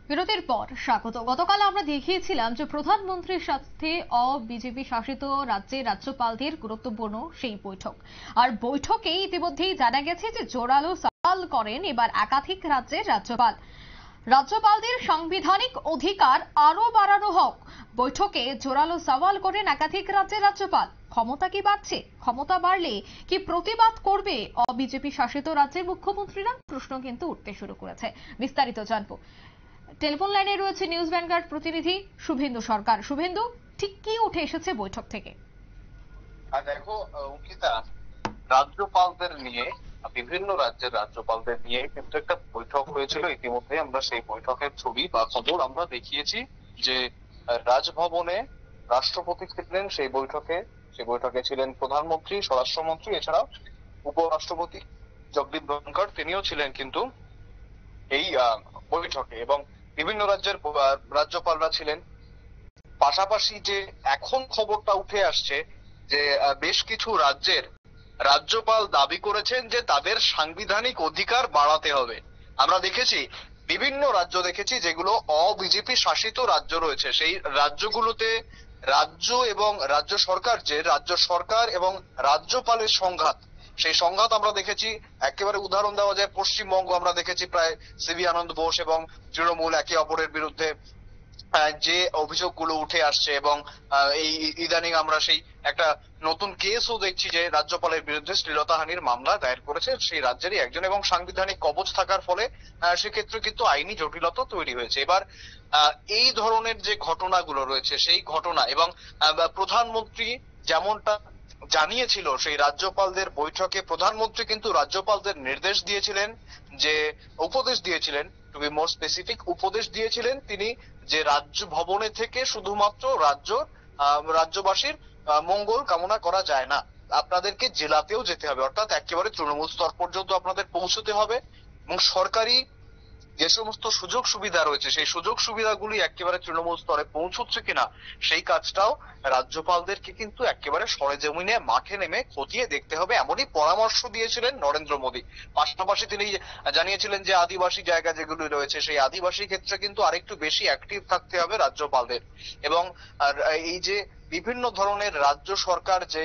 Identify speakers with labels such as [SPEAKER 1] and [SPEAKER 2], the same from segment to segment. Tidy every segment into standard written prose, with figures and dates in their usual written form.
[SPEAKER 1] বিরতির পর স্বাগত। গতকাল আমরা দেখিয়েছিলাম যে প্রধানমন্ত্রীর সাথে বিজেপি শাসিত রাজ্যের রাজ্যপালদের গুরুত্বপূর্ণ সেই বৈঠক। আর বৈঠকে ইতিমধ্যেই জানা গেছে যে জোরালো সওয়াল করেন এবার একাধিক রাজ্যের রাজ্যপাল। রাজ্যপালদের সাংবিধানিক অধিকার আরো বাড়ানো হোক, বৈঠকে জোরালো সওয়াল করেন একাধিক রাজ্যের রাজ্যপাল। ক্ষমতা কি বাড়ছে? ক্ষমতা বাড়লে কি প্রতিবাদ করবে বিজেপি শাসিত রাজ্যের মুখ্যমন্ত্রীরা? প্রশ্ন কিন্তু উঠতে শুরু করেছে। বিস্তারিত জানবো। টেলিফোন লাইনে রয়েছে নিউজ ভ্যানগার্ড প্রতিনিধি শুভেন্দু সরকার। শুভেন্দু, ঠিক কি উঠে এসেছে বৈঠক থেকে?
[SPEAKER 2] দেখো অঙ্কিতা, রাজ্যপালদের নিয়ে বিভিন্ন রাজ্যের রাজ্যপালদের নিয়ে কিন্তু একটা বৈঠক হয়েছিল। ইতিমধ্যে আমরা সেই বৈঠকের ছবি বা খবর আমরা দেখিয়েছি যে রাজভবনে রাষ্ট্রপতি ছিলেন সেই বৈঠকে ছিলেন প্রধানমন্ত্রী, স্বরাষ্ট্রমন্ত্রী, এছাড়াও উপরাষ্ট্রপতি জগদীপ ধনখড়, তিনিও ছিলেন কিন্তু এই বৈঠকে, এবং বিভিন্ন রাজ্যের রাজ্যপালরা ছিলেন। পাশাপাশি যে এখন খবরটা উঠে আসছে যে বেশ কিছু রাজ্যের রাজ্যপাল দাবি করেছেন যে তাদের সাংবিধানিক অধিকার বাড়াতে হবে। আমরা দেখেছি বিভিন্ন রাজ্য দেখেছি যেগুলো অবিজেপি শাসিত রাজ্য রয়েছে, সেই রাজ্যগুলোতে রাজ্য এবং রাজ্য সরকার এবং রাজ্যপালের সংঘাত, সেই সংঘাত আমরা দেখেছি। একেবারে উদাহরণ দেওয়া যায়, পশ্চিমবঙ্গ আমরা দেখেছি প্রায় সিবি আনন্দ বোস এবং তৃণমূল একে অপরের বিরুদ্ধে যে অভিযোগগুলো উঠে আসছে, এবং এই ইদানিং আমরা সেই একটা নতুন কেসও দেখছি যে রাজ্যপালের বিরুদ্ধে শ্লীলতাহানির মামলা দায়ের করেছে সেই রাজ্যেরই একজন, এবং সাংবিধানিক কবচ থাকার ফলে সেক্ষেত্রে কিন্তু আইনি জটিলতা তৈরি হয়েছে। এবার এই ধরনের যে ঘটনাগুলো রয়েছে সেই ঘটনা, এবং প্রধানমন্ত্রী যেমনটা জানিয়েছিল সেই রাজ্যপালদের বৈঠকে, প্রধানমন্ত্রী কিন্তু রাজ্যপালদের নির্দেশ দিয়েছিলেন, যে উপদেশ দিয়েছিলেন, টু বি মোর স্পেসিফিক, উপদেশ দিয়েছিলেন তিনি যে রাজ্য ভবনে থেকে শুধুমাত্র রাজ্যবাসীর মঙ্গল কামনা করা যায় না, আপনাদেরকে জেলাতেও যেতে হবে, অর্থাৎ একেবারে তৃণমূল স্তর পর্যন্ত আপনাদের পৌঁছতে হবে, এবং সরকারি যে সমস্ত সুযোগ সুবিধা রয়েছে সেই সুযোগ সুবিধাগুলি একেবারে তৃণমূল স্তরে পৌঁছচ্ছে কিনা সেই কাজটাও রাজ্যপালদেরকে কিন্তু একেবারে সরেজমিনে মাঠে নেমে খতিয়ে দেখতে হবে, এমনই পরামর্শ দিয়েছিলেন নরেন্দ্র মোদী। পাশাপাশি তিনি জানিয়েছিলেন যে আদিবাসী জায়গা যেগুলি রয়েছে সেই আদিবাসী ক্ষেত্রে কিন্তু আরেকটু বেশি অ্যাক্টিভ থাকতে হবে রাজ্যপালদের, এবং এই যে বিভিন্ন ধরনের রাজ্য সরকার যে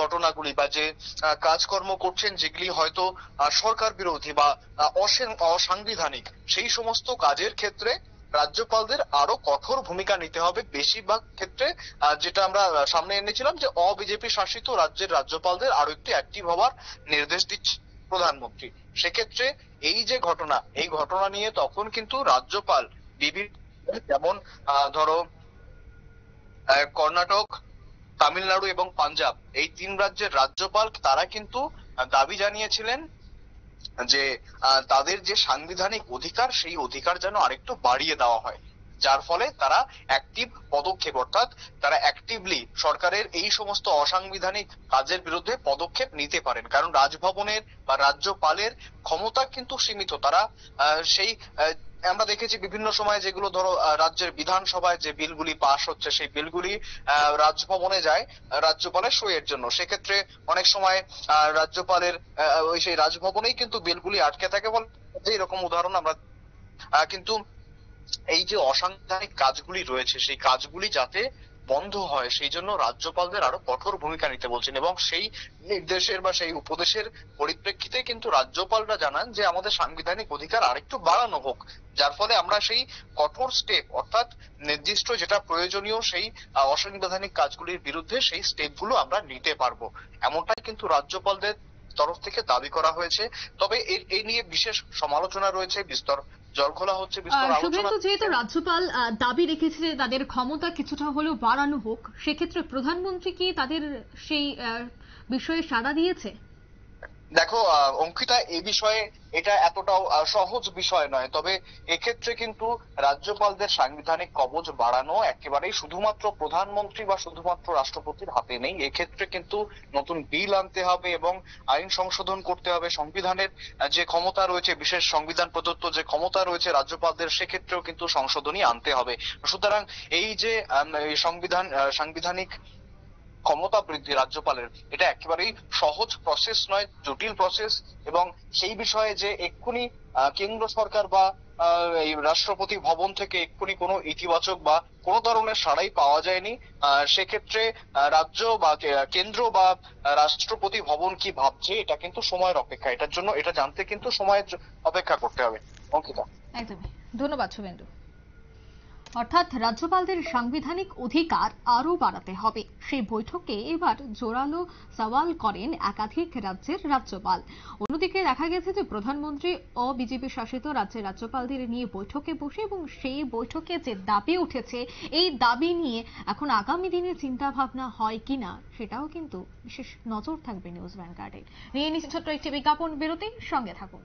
[SPEAKER 2] ঘটনাগুলি বা যে কাজকর্ম করছেন যেগুলি হয়তো সরকার বিরোধী বা অসাংবিধানিক, সেই সমস্ত কাজের ক্ষেত্রে রাজ্যপালদের আরো কঠোর ভূমিকা নিতে হবে। বেশিরভাগ ক্ষেত্রে যেটা আমরা সামনে এনেছিলাম যে অবিজেপি শাসিত রাজ্যের রাজ্যপালদের আরো একটু অ্যাক্টিভ হওয়ার নির্দেশ দিচ্ছে প্রধানমন্ত্রী। সেক্ষেত্রে এই যে ঘটনা, এই ঘটনা নিয়ে তখন কিন্তু রাজ্যপাল বিভিন্ন, যেমন ধরো কর্ণাটক, তামিলনাড়ু এবং পাঞ্জাব, এই তিন রাজ্যের রাজ্যপাল তারা কিন্তু দাবি জানিয়েছিলেন যে তাদের যে সাংবিধানিক অধিকার সেই অধিকার যেন আরেকটু বাড়িয়ে দেওয়া হয়, যার ফলে তারা অ্যাক্টিভ পদক্ষেপ, অর্থাৎ তারা অ্যাক্টিভলি সরকারের এই সমস্ত অসাংবিধানিক কাজের বিরুদ্ধে পদক্ষেপ নিতে পারেন। কারণ রাজভবনের বা রাজ্যপালের ক্ষমতা কিন্তু সীমিত, তারা সেই আমরা দেখেছি বিভিন্ন সময় যেগুলো ধরো রাজ্যের বিধানসভায় যে বিলগুলি পাশ হচ্ছে সেই বিলগুলি রাজভবনে যায় রাজ্যপালের সইয়ের জন্য, সেক্ষেত্রে অনেক সময় রাজ্যপালের ওই সেই রাজভবনেই কিন্তু বিলগুলি আটকে থাকে বলে এরকম উদাহরণ আমরা কিন্তু এই যে অসাংবিধানিক কাজগুলি রয়েছে সেই কাজগুলি যাতে বন্ধ হয় সেই জন্য রাজ্যপালদের আরো কঠোর ভূমিকা নিতে বলছেন, এবং সেই নির্দেশের বা সেই উপদেশের পরিপ্রেক্ষিতে কিন্তু রাজ্যপালরা জানান যে আমাদের সাংবিধানিক অধিকার আরেকটু বাড়ানো হোক, যার ফলে আমরা সেই কঠোর স্টেপ, অর্থাৎ নির্দিষ্ট যেটা প্রয়োজনীয় সেই অসাংবিধানিক কাজগুলির বিরুদ্ধে সেই স্টেপগুলো আমরা নিতে পারবো, এমনটাই কিন্তু রাজ্যপালদের তরফ থেকে দাবি করা হয়েছে। তবে এই নিয়ে বিশেষ সমালোচনা রয়েছে, বিস্তর জল খোলা হচ্ছে, বিস্তর আলোচনা।
[SPEAKER 1] যেহেতু রাজ্যপাল দাবি রেখেছে যে তাদের ক্ষমতা কিছুটা হলেও বাড়ানো হোক, সেক্ষেত্রে প্রধানমন্ত্রী কি তাদের সেই বিষয়ে সাড়া দিয়েছে?
[SPEAKER 2] দেখো অঙ্কিতা, এই বিষয়ে এটা এতটাও সহজ বিষয় নয়, তবে এক্ষেত্রে কিন্তু রাজ্যপালদের সাংবিধানিক কবচ বাড়ানো একেবারেই শুধুমাত্র প্রধানমন্ত্রী বা শুধুমাত্র রাষ্ট্রপতির হাতে নেই, এক্ষেত্রে কিন্তু নতুন বিল আনতে হবে এবং আইন সংশোধন করতে হবে। সংবিধানের যে ক্ষমতা রয়েছে, বিশেষ সংবিধান প্রদত্ত যে ক্ষমতা রয়েছে রাজ্যপালদের, সেক্ষেত্রেও কিন্তু সংশোধনী আনতে হবে। সুতরাং এই যে সাংবিধানিক ক্ষমতা বৃদ্ধি রাজ্যপালের, এটা একেবারেই সহজ প্রসেস নয়, জটিল প্রসেস। এবং সেই বিষয়ে যে এক্ষুনি কেন্দ্র সরকার বা এই রাষ্ট্রপতি ভবন থেকে এক্ষুনি কোনো ইতিবাচক বা কোনো ধরনের সাড়াই পাওয়া যায়নি। সেক্ষেত্রে রাজ্য বা কেন্দ্র বা রাষ্ট্রপতি ভবন কি ভাবছে, এটা কিন্তু সময়ের অপেক্ষা। এটার জন্য এটা জানতে কিন্তু সময়ের অপেক্ষা করতে হবে। অঙ্কিতা,
[SPEAKER 1] একদমই ধন্যবাদ শুভেন্দু। অর্থাৎ রাজ্যপালদের সাংবিধানিক অধিকার আরো বাড়াতে হবে, সেই বৈঠকে এবার জোরালো সওয়াল করেন একাধিক রাজ্যের রাজ্যপাল। অন্যদিকে দেখা গেছে যে প্রধানমন্ত্রী ও বিজেপি শাসিত রাজ্যের রাজ্যপালদের নিয়ে বৈঠকে বসে এবং সেই বৈঠকে যে দাবি উঠেছে, এই দাবি নিয়ে এখন আগামী দিনে চিন্তা ভাবনা হয় কিনা সেটাও কিন্তু বিশেষ নজর থাকবে নিউজ ভ্যানগার্ডের। নিয়ে নিচ্ছে ছোট্ট একটি বিজ্ঞাপন বিরতি, সঙ্গে থাকুন।